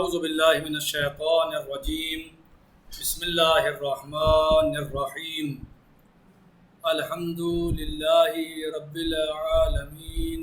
اعوذ باللہ من الشیطان الرجیم بسم اللہ الرحمن الرحیم الحمد للہ رب العالمین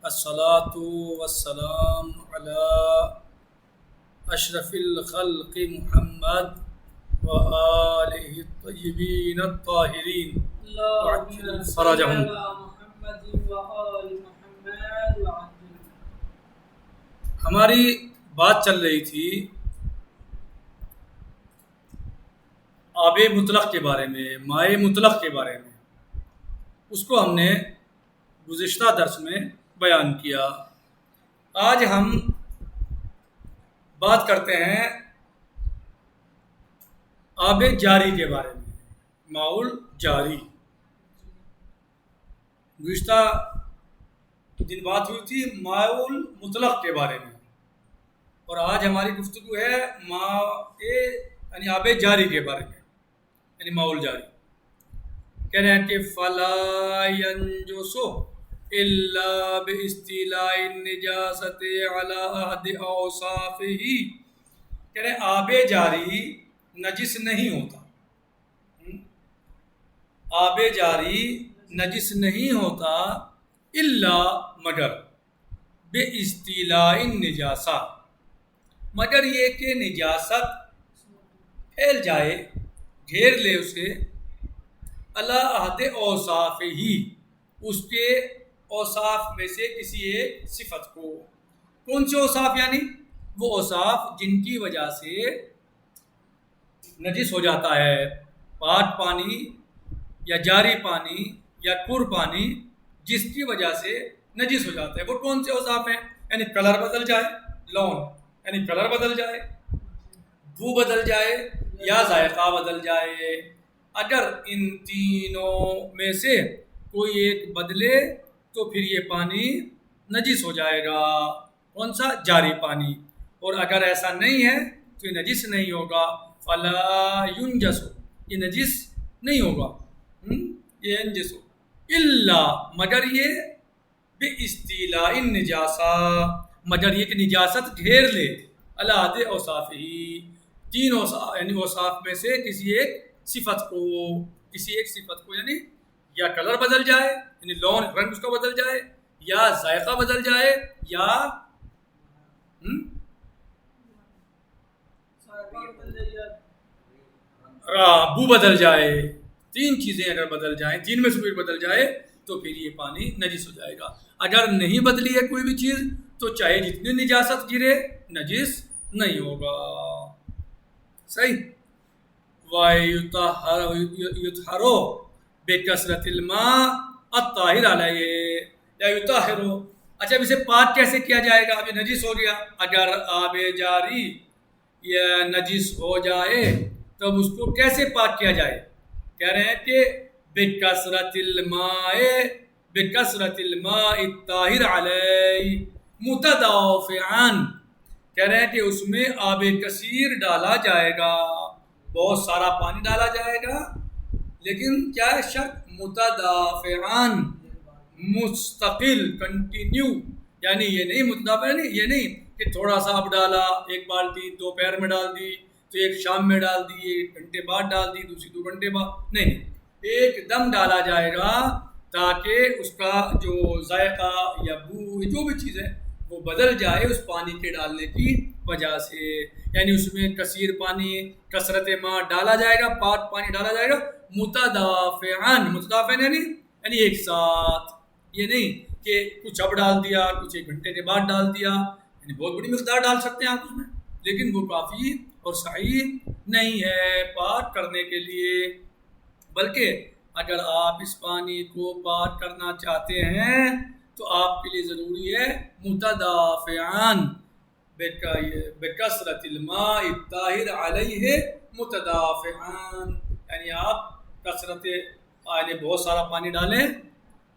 الصلاة والسلام علی اشرف الخلق محمد وآلہ الطیبین الطاہرین فرجہم۔ ہماری بات چل رہی تھی آب مطلق کے بارے میں، مائع مطلق کے بارے میں۔ اس کو ہم نے گزشتہ درس میں بیان کیا۔ آج ہم بات کرتے ہیں آب جاری کے بارے میں، ماء جاری۔ گزشتہ دن بات ہوئی تھی ماء مطلق کے بارے میں، اور آج ہماری گفتگو ہے یعنی آب جاری کے بارے میں، یعنی ماء جاری۔ کہہ رہے ہیں کہ فلا ينجس الا باستیلاء النجاسۃ علی احد اوصافہ۔ کہہ رہے ہیں آب جاری نجس نہیں ہوتا، آب جاری نجس نہیں ہوتا الا مگر باستیلاء النجاسہ، مگر یہ کہ نجاست پھیل جائے، گھیر لے اسے، علی احد اوصافہ، اس کے اوصاف میں سے کسی ایک صفت کو۔ کون سے اوصاف؟ یعنی وہ اوصاف جن کی وجہ سے نجس ہو جاتا ہے، پاک پانی یا جاری پانی یا پر پانی، جس کی وجہ سے نجس ہو جاتا ہے۔ وہ کون سے اوصاف ہیں؟ یعنی کلر بدل جائے، لون یعنی کلر بدل جائے، بو بدل جائے یا ذائقہ بدل جائے۔ اگر ان تینوں میں سے کوئی ایک بدلے تو پھر یہ پانی نجس ہو جائے گا۔ کون سا؟ جاری پانی۔ اور اگر ایسا نہیں ہے تو یہ نجس نہیں ہوگا۔ فلا ينجس، یہ نجس نہیں ہوگا، یہ ینجس ہو الا، مگر یہ باستیلاء النجاسہ، مگر یہ کہ نجاست گھیر لے، علی احد اوصافہ، تین اوصاف یعنی اوصاف میں سے کسی ایک صفت کو، کسی ایک صفت کو، یعنی یا کلر بدل جائے یعنی لون رنگ اس کا بدل جائے، یا ذائقہ بدل جائے، یا بو بدل جائے۔ تین چیزیں اگر بدل جائیں، تین میں سے کوئی بدل جائے تو پھر یہ پانی نجس ہو جائے گا۔ اگر نہیں بدلی ہے کوئی بھی چیز تو چاہے جتنی نجاست گرے نجس نہیں ہوگا۔ صحیح۔ وَيُطْهَرُ بِكَثْرَةِ الْمَاءِ الطَّاهِرِ عَلَيْهِ، یا یطہر، اچھا اب اسے پاک کیسے کیا جائے گا؟ اب یہ نجس ہو گیا، اگر آب جاری یا نجس ہو جائے تب اس کو کیسے پاک کیا جائے؟ کہہ رہے ہیں کہ بِكَثْرَةِ الْمَاءِ الطَّاهِرِ عَلَيْهِ مُتَدَافِعًا، کہہ رہے ہیں کہ اس میں آب کثیر ڈالا جائے گا، بہت سارا پانی ڈالا جائے گا، لیکن کیا ہے شرط؟ متدافعان، مستقل، کنٹینیو، یعنی یہ نہیں متدافع، یہ نہیں کہ تھوڑا سا اب ڈالا، ایک بالٹی دوپہر میں ڈال دی تو ایک شام میں ڈال دی، ایک گھنٹے بعد ڈال دی، دوسری 2 گھنٹے بعد، نہیں، ایک دم ڈالا جائے گا تاکہ اس کا جو ذائقہ یا بو جو بھی چیز ہے وہ بدل جائے اس پانی کے ڈالنے کی وجہ سے۔ یعنی اس میں کثیر پانی، کثرت ماء ڈالا جائے گا، پاک پانی ڈالا جائے گا، متدافعان، متدافعان یعنی ایک ساتھ، یہ نہیں کہ کچھ اب ڈال دیا، کچھ 1 گھنٹے کے بعد ڈال دیا، یعنی بہت بڑی مقدار ڈال سکتے ہیں آپ اس میں، لیکن وہ کافی اور صحیح نہیں ہے پاک کرنے کے لیے۔ بلکہ اگر آپ اس پانی کو پاک کرنا چاہتے ہیں تو آپ کے لیے ضروری ہے متدافعان، بِكَثْرَةِ الْمَاءِ الطَّاهِرِ عَلَيْهِ متدافعان، یعنی آپ کثرت یعنی بہت سارا پانی ڈالیں،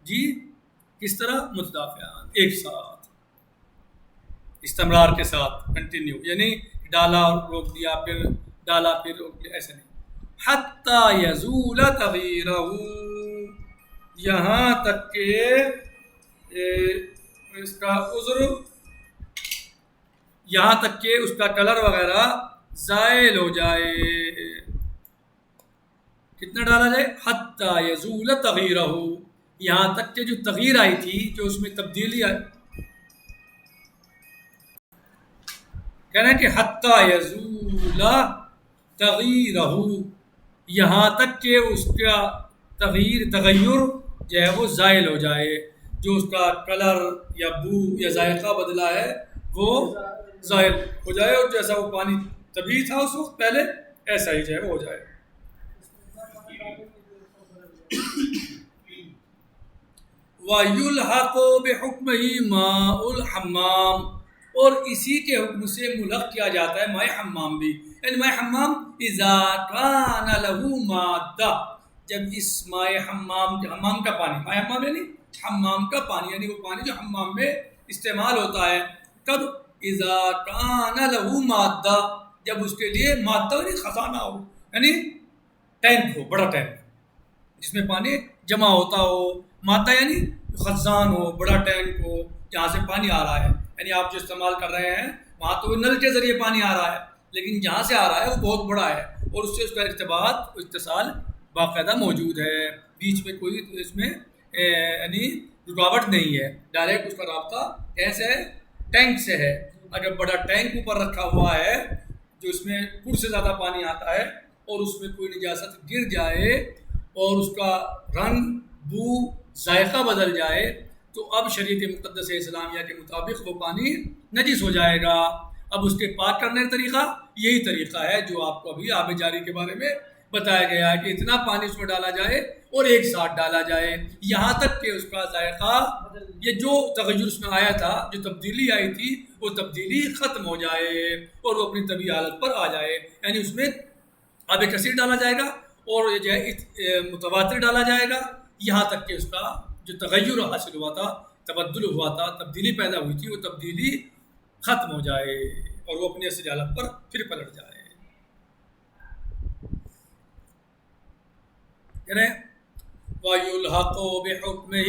جی کس طرح؟ متدافعان، ایک ساتھ، استمرار کے ساتھ، کنٹینیو، یعنی ڈالا روک دیا، پھر ڈالا پھر روک دیا، ایسے نہیں۔ حتی یزول تغیرہ، یہاں تک کہ اس کا عذر یہاں تک کہ اس کا کلر وغیرہ زائل ہو جائے. کتنا ڈالا جائے؟ حتی یزول تغیرہ، یہاں تک کہ جو تغیر آئی تھی، جو اس میں تبدیلی آئی، کہہ رہے ہیں کہ حتی یزول تغیرہ، یہاں تک کہ اس کا تغیر جو ہے وہ زائل ہو جائے، جو اس کا کلر یا بو یا ذائقہ بدلا ہے وہ زائل ہو جائے، اور جیسا وہ پانی طبیعی تھا اس وقت پہلے ایسا ہی جو ہے وہ ہو جائے. وَيُلْحَقُ بِحُكْمِهِ مَاءُ الْحَمَّامِ، اور اسی کے حکم سے ملحق کیا جاتا ہے مائع حمام بھی. یعنی مائع حمام اذا کان له مادہ، جب اس مائع حمام کا پانی، مائع حمام یعنی حمام کا پانی، یعنی وہ پانی جو حمام میں استعمال ہوتا ہے، کب؟ اذا کان له مادہ، جب اس کے لیے مادہ یعنی خزانہ ہو، یعنی ٹینک ہو، بڑا ٹینک جس میں پانی جمع ہوتا ہو. مادہ یعنی خزان ہو، بڑا ٹینک ہو جہاں سے پانی آ رہا ہے. یعنی آپ جو استعمال کر رہے ہیں وہاں تو نل کے ذریعے پانی آ رہا ہے، لیکن جہاں سے آ رہا ہے وہ بہت بڑا ہے، اور اس سے اس کا ارتباط، اتصال باقاعدہ موجود ہے، بیچ میں کوئی اس میں یعنی رکاوٹ نہیں ہے، ڈائریکٹ اس کا رابطہ کیسے ہے؟ ٹینک سے ہے. اگر بڑا ٹینک اوپر رکھا ہوا ہے جو اس میں کڑ سے زیادہ پانی آتا ہے، اور اس میں کوئی نجاست گر جائے اور اس کا رنگ، بو، ذائقہ بدل جائے، تو اب شریعت مقدس اسلامیہ کے مطابق وہ پانی نجس ہو جائے گا. اب اس کے پاک کرنے کا طریقہ یہی طریقہ ہے جو آپ کو ابھی آب جاری کے بارے میں بتایا گیا ہے، کہ اتنا پانی اس میں ڈالا جائے اور ایک ساتھ ڈالا جائے، یہاں تک کہ اس کا ذائقہ، یہ جو تغیر اس میں آیا تھا، جو تبدیلی آئی تھی، وہ تبدیلی ختم ہو جائے اور وہ اپنی طبیعی حالت پر آ جائے. یعنی اس میں آب کثیر ڈالا جائے گا اور جو ہے متواتر ڈالا جائے گا، یہاں تک کہ اس کا جو تغیر حاصل ہوا تھا، تبدل ہوا تھا، تبدیلی پیدا ہوئی تھی، وہ تبدیلی ختم ہو جائے اور وہ اپنی اصلی حالت پر پھر پلٹ جائے. وَيُلْحَقُ بِحُكْمِهِ،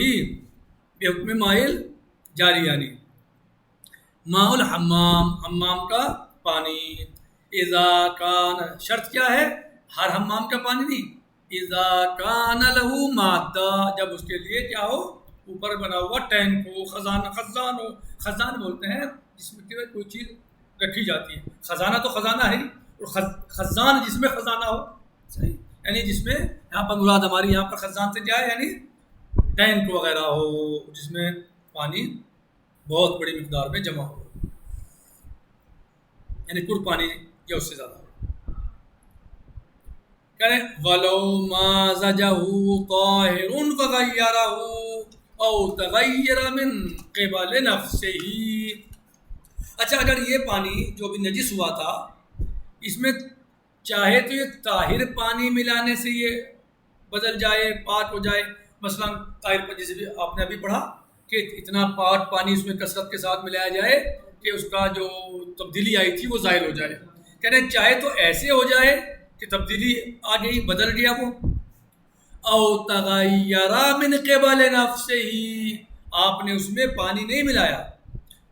بحکم مائل جاری، یعنی ماء الحمام، حمام کا پانی. اذا کان، شرط کیا ہے؟ ہر حمام کا پانی نہیں، اذا کان له مادہ، جب اس کے لیے کیا ہو؟ اوپر بنا ہوا ٹینک ہو، خزان ہو. خزان بولتے ہیں جس میں کوئی چیز رکھی جاتی ہے. خزانہ تو خزانہ ہے، اور خزان جس میں خزانہ ہو، صحیح، یعنی جس میں، یہاں پر مراد ہماری یہاں پر خزان سے جائے یعنی ٹینک وغیرہ ہو جس میں پانی بہت بڑی مقدار میں جمع ہو، یعنی کڑ پانی یا اس سے زیادہ ہو. کہنے وَلَوْ مَا زَجَهُ طَاهِرٌ فَغَيَّرَهُ أَوْ تَغَيَّرَ مِنْ قِبَلِ نَفْسِهِ. اچھا، اگر یہ پانی جو بھی نجس ہوا تھا، اس میں چاہے تو یہ طاہر پانی ملانے سے یہ بدل جائے، پاک ہو جائے. مثلا طاہر پانی، جیسے بھی آپ نے ابھی پڑھا کہ اتنا پاک پانی اس میں کثرت کے ساتھ ملایا جائے کہ اس کا جو تبدیلی آئی تھی وہ زائل ہو جائے. کہہ رہے ہیں چاہے تو ایسے ہو جائے کہ تبدیلی آ گئی، بدل گیا وہ، او تغیر من قبل نفسہ، آپ نے اس میں پانی نہیں ملایا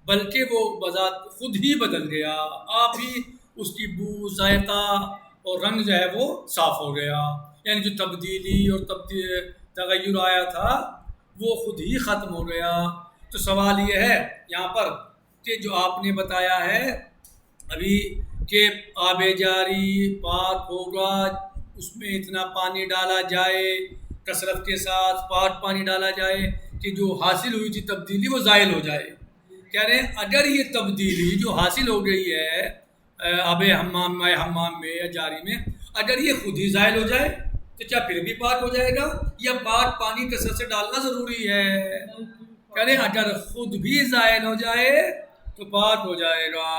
بلکہ وہ بذات خود ہی بدل گیا، آپ ہی اس کی بو، ذائقہ اور رنگ جو ہے وہ صاف ہو گیا. یعنی جو تبدیلی اور تغیر آیا تھا وہ خود ہی ختم ہو گیا. تو سوال یہ ہے یہاں پر کہ جو آپ نے بتایا ہے ابھی کہ آب جاری پاک ہوگا، اس میں اتنا پانی ڈالا جائے، کثرت کے ساتھ پاک پانی ڈالا جائے کہ جو حاصل ہوئی تھی تبدیلی وہ زائل ہو جائے. کہہ رہے ہیں اگر یہ تبدیلی جو حاصل ہو گئی ہے آب حمام میں یا جاری میں، اگر یہ خود ہی زائل ہو جائے تو کیا پھر بھی پاک ہو جائے گا، یا پاک پانی کثرت سے ڈالنا ضروری ہے؟ کہہ رہے ہیں اگر خود بھی زائل ہو جائے تو پاک ہو جائے گا.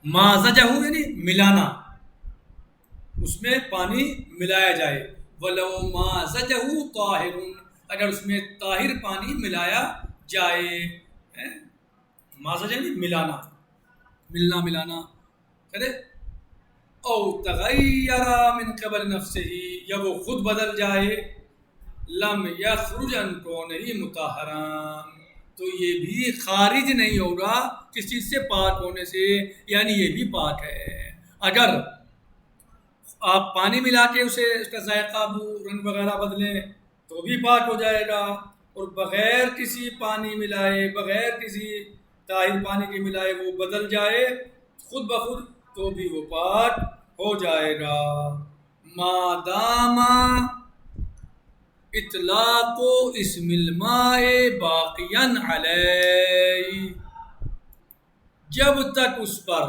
مازجہ یعنی ملانا، اس میں پانی ملایا جائے. وَلَوْ مَازَجَهُ طَاهِرٌ، اگر اس میں طاہر پانی ملایا جائے. مازجہ یعنی ملانا، ملانا. کہتے او تغیر من قبل نفسہ، یا وہ خود بدل جائے، لم یخرج عن کونہ مطہرا، تو یہ بھی خارج نہیں ہوگا کس چیز سے؟ پاک ہونے سے، یعنی یہ بھی پاک ہے۔ اگر آپ پانی ملا کے اسے اس کا ذائقہ، بو، رنگ وغیرہ بدلیں تو بھی پاک ہو جائے گا، اور بغیر کسی پانی ملائے، بغیر کسی طاہر پانی کے ملائے وہ بدل جائے خود بخود تو بھی وہ پاک ہو جائے گا۔ مادام اطلاق اسم الماء باقیا علیہ، جب تک اس پر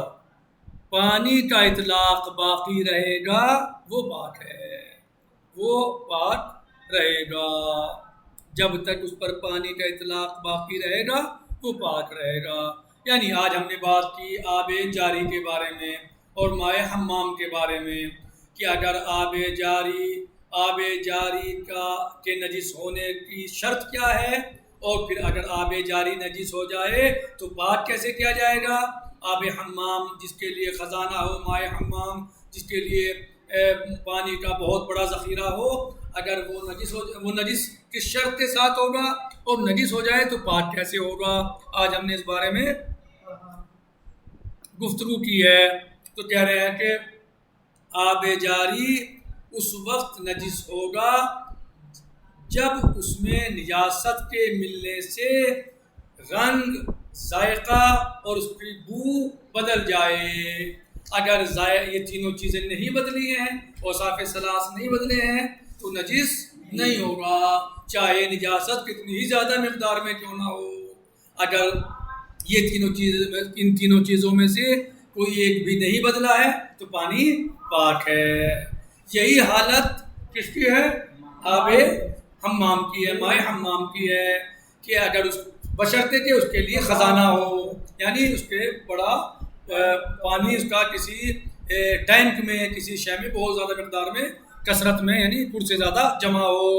پانی کا اطلاق باقی رہے گا وہ پاک ہے، وہ پاک رہے گا۔ جب تک اس پر پانی کا اطلاق باقی رہے گا وہ پاک رہے گا۔ یعنی آج ہم نے بات کی آب جاری کے بارے میں اور مائع حمام کے بارے میں کہ اگر آب جاری کے نجس ہونے کی شرط کیا ہے، اور پھر اگر آب جاری نجس ہو جائے تو پاک کیسے کیا جائے گا۔ آب حمام جس کے لیے خزانہ ہو، مائع حمام جس کے لیے پانی کا بہت بڑا ذخیرہ ہو، اگر وہ نجس کس شرط کے ساتھ ہوگا، اور نجس ہو جائے تو پاک کیسے ہوگا، آج ہم نے اس بارے میں گفتگو کی ہے۔ تو کہہ رہے ہیں کہ آب جاری اس وقت نجس ہوگا جب اس میں نجاست کے ملنے سے رنگ، ذائقہ اور اس کی بو بدل جائے۔ اگر یہ تینوں چیزیں نہیں بدلی ہیں، اوصاف ثلاث نہیں بدلے ہیں تو نجس نہیں ہوگا، چاہے نجاست کتنی ہی زیادہ مقدار میں کیوں نہ ہو۔ اگر یہ ان تینوں چیزوں میں سے کوئی ایک بھی نہیں بدلا ہے تو پانی پاک ہے۔ یہی حالت کس کی ہے؟ آب حمام کی ہے، مائع حمام کی ہے، کہ اگر بشرطے کہ اس کے لیے خزانہ ہو، یعنی اس کے بڑا پانی اس کا کسی ٹینک میں، کسی شے میں بہت زیادہ مقدار میں، کثرت میں، یعنی پور سے زیادہ جمع ہو،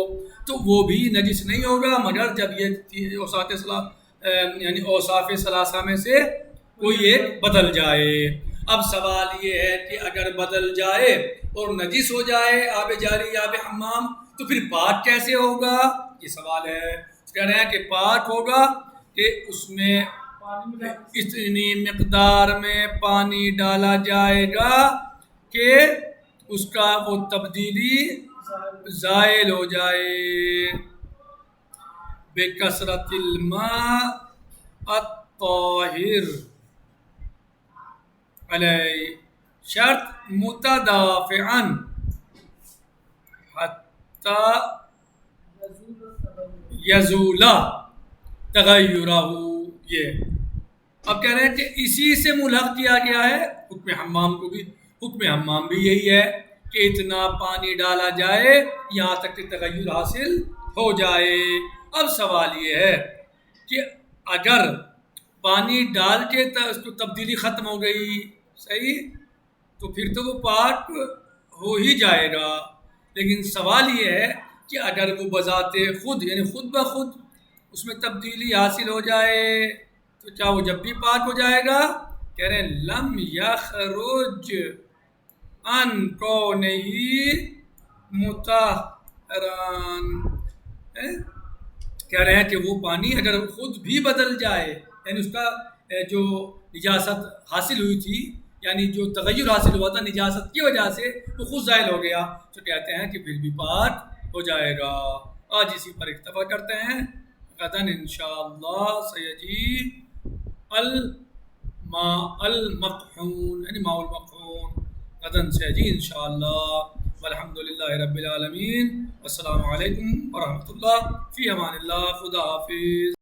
تو وہ بھی نجس نہیں ہوگا مگر جب یہ اوصاف ثلاثہ میں سے کوئی ایک بدل جائے۔ اب سوال یہ ہے کہ اگر بدل جائے اور نجس ہو جائے آب جاری یا آب حمام تو پھر پاک کیسے ہوگا، یہ سوال ہے۔ کہہ رہے ہیں کہ پاک ہوگا کہ اس میں اتنی مقدار میں پانی ڈالا جائے گا کہ اس کا وہ تبدیلی زائل ہو جائے۔ بکثرت الماء الطاہر علیہ، شرط متدافعا حتی یزول تغیرہ، یہ اب کہہ رہے ہیں کہ اسی سے ملحق کیا گیا ہے حکم حمام کو بھی۔ حکم حمام بھی یہی ہے کہ اتنا پانی ڈالا جائے یہاں تک کہ تغیر حاصل ہو جائے۔ اب سوال یہ ہے کہ اگر پانی ڈال کے اس کو تبدیلی ختم ہو گئی، صحیح، تو پھر تو وہ پاک ہو ہی جائے گا، لیکن سوال یہ ہے کہ اگر وہ بذات خود، یعنی خود بخود اس میں تبدیلی حاصل ہو جائے تو کیا وہ جب بھی پاک ہو جائے گا؟ کہہ رہے ہیں لم یخرج عن کونہ مطہران، کہہ رہے ہیں کہ وہ پانی اگر خود بھی بدل جائے، یعنی اس کا جو نجاست حاصل ہوئی تھی، یعنی جو تغیر حاصل ہوا تھا نجاست کی وجہ سے وہ خود زائل ہو گیا، تو کہتے ہیں کہ پھر بھی پاک ہو جائے گا۔ آج اسی پر اکتفا کرتے ہیں، غداً انشاءاللہ سیجی الماء المقحون، یعنی ماء المقحون، غداً سیجی انشاءاللہ۔ والحمدللہ رب العالمین، والسلام علیکم ورحمۃ اللہ، فی امان اللہ، خدا حافظ۔